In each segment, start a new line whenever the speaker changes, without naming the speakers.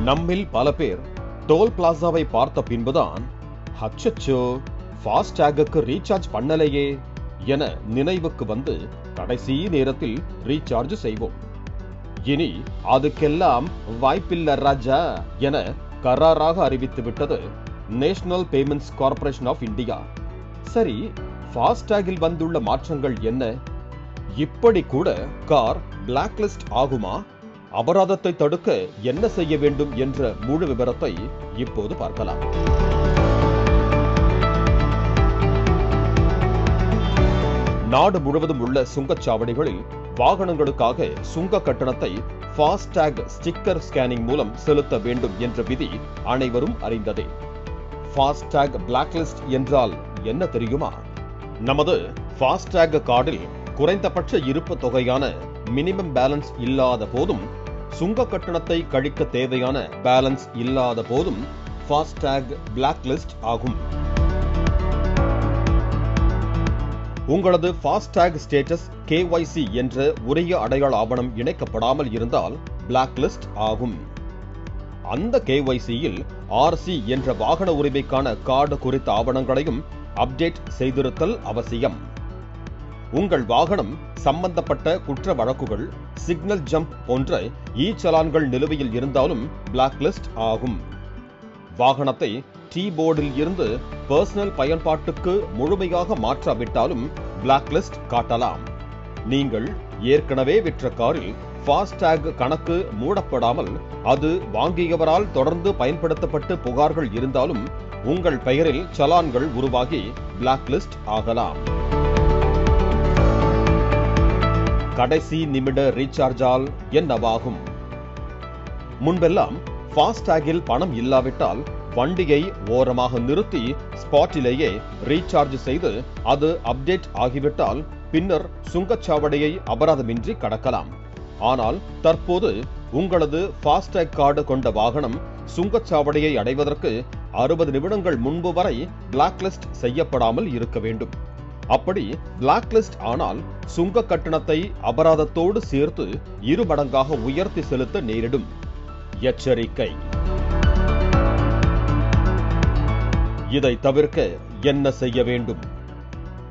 நம்மில் பல பேர் டோல் பிளாசாவை பார்த்த பின்புதான் அச்சச்சோ ஃபாஸ்டேகுக்கு ரீசார்ஜ் பண்ணலையே என நினைவுக்கு வந்து கடைசி நேரத்தில் ரீசார்ஜ் செய்வோம். இனி அதுக்கெல்லாம் வாய்ப்பில்லை ராஜா என கராராக அறிவித்து விட்டது national payments corporation of India. சரி, ஃபாஸ்டேகில் வந்துள்ள மாற்றங்கள் என்ன? இப்படி கூட கார் பிளாக் லிஸ்ட் ஆகுமா? அபராதத்தை தடுக்க என்ன செய்ய வேண்டும் என்ற முழு விவரத்தை இப்போது பார்க்கலாம். நாடு முழுவதும் உள்ள சுங்கச்சாவடிகளில் வாகனங்களுக்காக சுங்க கட்டணத்தை ஃபாஸ்டேக் ஸ்டிக்கர் ஸ்கேனிங் மூலம் செலுத்த வேண்டும் என்ற விதி அனைவரும் அறிந்ததே. ஃபாஸ்டேக் பிளாக் லிஸ்ட் என்றால் என்ன தெரியுமா? நமது ஃபாஸ்டேக் கார்டில் குறைந்தபட்ச இருப்பு தொகையான மினிமம் பேலன்ஸ் இல்லாத போதும், சுங்க கட்டணத்தை கழிக்க தேவையான பேலன்ஸ் இல்லாத போதும் ஃபாஸ்டேக் பிளாக் லிஸ்ட் ஆகும். உங்களது ஃபாஸ்டேக் ஸ்டேட்டஸ் KYC என்ற உரிய அடையாள ஆவணம் இணைக்கப்படாமல் இருந்தால் பிளாக் லிஸ்ட் ஆகும். அந்த KYC-யில் RC என்ற வாகன உரிமைக்கான கார்டு குறித்த ஆவணங்களையும் அப்டேட் செய்திருத்தல் அவசியம். உங்கள் வாகனம் சம்பந்தப்பட்ட குற்ற வழக்குகள், சிக்னல் ஜம்ப் போன்ற சலான்கள் நிலுவையில் இருந்தாலும் பிளாக் லிஸ்ட் ஆகும். வாகனத்தை T போர்டில் இருந்து பர்சனல் பயன்பாட்டுக்கு முழுமையாக மாற்றாவிட்டாலும் பிளாக் லிஸ்ட் காட்டலாம். நீங்கள் ஏற்கனவே விற்ற காரில் ஃபாஸ்டேக் கணக்கு மூடப்படாமல் அது வாங்கியவரால் தொடர்ந்து பயன்படுத்தப்பட்டு புகார்கள் இருந்தாலும் உங்கள் பெயரில் சலான்கள் உருவாகி பிளாக் லிஸ்ட் ஆகலாம். கடைசி நிமிட ரீசார்ஜால் என்னவாகும்? முன்பெல்லாம் ஃபாஸ்டேகில் பணம் இல்லாவிட்டால் வண்டியை ஓரமாக நிறுத்தி ஸ்பாட்டிலேயே ரீசார்ஜ் செய்து அது அப்டேட் ஆகிவிட்டால் பின்னர் சுங்கச்சாவடியை அபராதமின்றி கடக்கலாம். ஆனால் தற்போது உங்களது ஃபாஸ்டேக் கார்டு கொண்ட வாகனம் சுங்கச்சாவடியை அடைவதற்கு 60 நிமிடங்கள் முன்பு வரை பிளாக் லிஸ்ட் செய்யப்படாமல் இருக்க வேண்டும். அப்படி பிளாக் லிஸ்ட் ஆனால் சுங்க கட்டணத்தை அபராதத்தோடு சேர்த்து 2 மடங்காக உயர்த்தி செலுத்த நேரிடும். எச்சரிக்கை. இதை தவிர்க்க என்ன செய்ய வேண்டும்?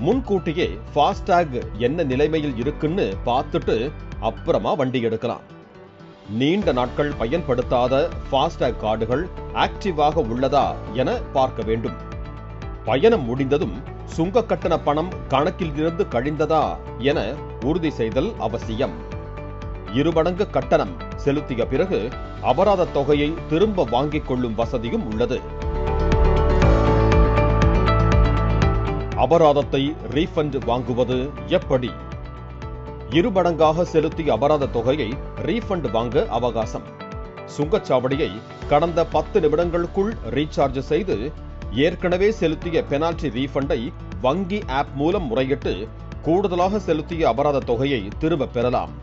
முன்கூட்டியே ஃபாஸ்டேக் என்ன நிலைமையில் இருக்குன்னு பார்த்துட்டு அப்புறமா வண்டி எடுக்கலாம். நீண்ட நாட்கள் பயன்படுத்தாத ஃபாஸ்டேக் கார்டுகள் ஆக்டிவாக உள்ளதா என பார்க்க வேண்டும். பயணம் முடிந்ததும் சுங்க கட்டண பணம் கணக்கில் இருந்து கழிந்ததா என உறுதி செய்தல் அவசியம். 2 மடங்கு கட்டணம் செலுத்திய பிறகு அபராத தொகையை திரும்ப வாங்கிக் கொள்ளும் வசதியும் உள்ளது. அபராதத்தை ரீஃபண்ட் வாங்குவது எப்படி? 2 மடங்காக செலுத்திய அபராத தொகையை ரீஃபண்ட் வாங்க அவகாசம். சுங்கச்சாவடியை கடந்த 10 நிமிடங்களுக்குள் ரீசார்ஜ் செய்து ஏற்கனவே செலுத்திய பெனால்டி ரீஃபண்டை வங்கி ஆப் மூலம் முறையிட்டு கூடுதலாக செலுத்திய அபராத தொகையை திரும்ப பெறலாம்.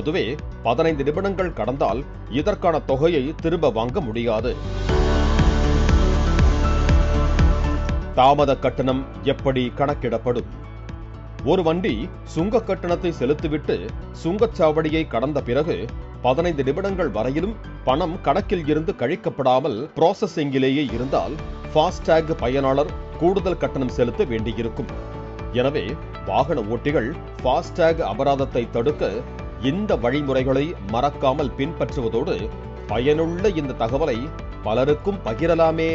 அதுவே 15 நிமிடங்கள் கடந்தால் இதற்கான தொகையை திரும்ப வாங்க முடியாது. தாமத கட்டணம் எப்படி கணக்கிடப்படும்? ஒரு வண்டி சுங்க கட்டணத்தை செலுத்திவிட்டு சுங்கச்சாவடியை கடந்த பிறகு 15 நிமிடங்கள் வரையிலும் பணம் கணக்கில் இருந்து கழிக்கப்படாமல் ப்ராசஸிங்கிலேயே இருந்தால் ஃபாஸ்டேக் பயனாளர் கூடுதல் கட்டணம் செலுத்த வேண்டியிருக்கும். எனவே வாகன ஓட்டிகள் ஃபாஸ்டேக் அபராதத்தை தடுக்க இந்த வழிமுறைகளை மறக்காமல் பின்பற்றுவதோடு பயனுள்ள இந்த தகவலை பலருக்கும் பகிரலாமே.